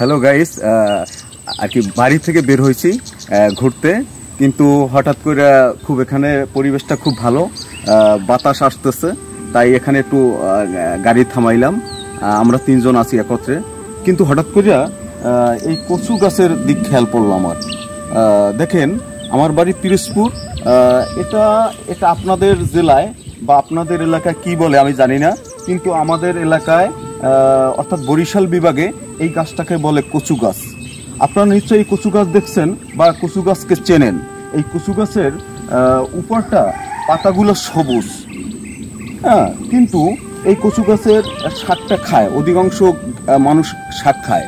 Hello guys, আর কি বাড়ি থেকে বের হয়েছি ঘুরতে, কিন্তু হঠাৎ করে খুব এখানে পরিবেশটা খুব ভালো, বাতাস আসতেছে, তাই এখানে একটু গাড়ি থামাইলাম। আমরা তিনজন আছি একত্রে, কিন্তু হঠাৎ করে এই কচু গাছের দিক খেয়াল পড়লো আমার। দেখেন, আমার বাড়ি পিরোজপুর। এটা এটা আপনাদের জেলায় বা আপনাদের এলাকায় কি বলে আমি জানি না, কিন্তু আমাদের এলাকায় অর্থাৎ বরিশাল বিভাগে এই গাছটাকে বলে কচু গাছ। আপনারা নিশ্চয়ই এই কচু গাছ দেখছেন বা কচু গাছকে চেনেন। এই কচু গাছের উপরটা পাতাগুলো সবুজ, হ্যাঁ, কিন্তু এই কচু গাছের শাকটা খায়, অধিকাংশ মানুষ শাক খায়,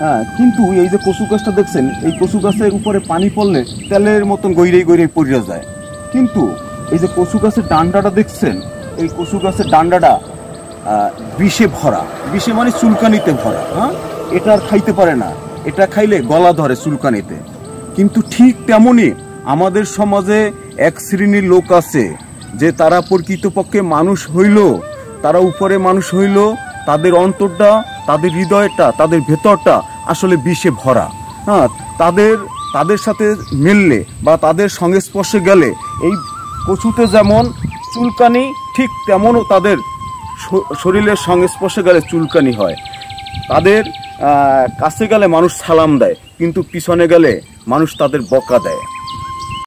হ্যাঁ, কিন্তু এই যে কচু গাছটা দেখছেন, এই কচু গাছের উপরে পানি পড়লে তেলের মতন গৈরেই গৈরেই পড়ে যায়। কিন্তু এই যে কচু গাছের ডান্ডাটা দেখছেন, এই কচু গাছের ডান্ডাটা বিষে ভরা, বিষে মানে চুলকানিতে ভরা। হ্যাঁ, এটা আর খাইতে পারে না, এটা খাইলে গলা ধরে চুলকানিতে। কিন্তু ঠিক তেমনই আমাদের সমাজে এক শ্রেণীর লোক আছে যে তারা প্রকৃতপক্ষে মানুষ হইল, তারা উপরে মানুষ হইল, তাদের অন্তরটা, তাদের হৃদয়টা, তাদের ভেতরটা আসলে বিষে ভরা। হ্যাঁ, তাদের সাথে মিললে বা তাদের সংস্পর্শে গেলে এই কচুতে যেমন চুলকানি, ঠিক তেমনও তাদের শরীরের সংস্পর্শে গেলে চুলকানি হয়। তাদের কাছে গেলে মানুষ সালাম দেয়, কিন্তু পিছনে গেলে মানুষ তাদের বকা দেয়।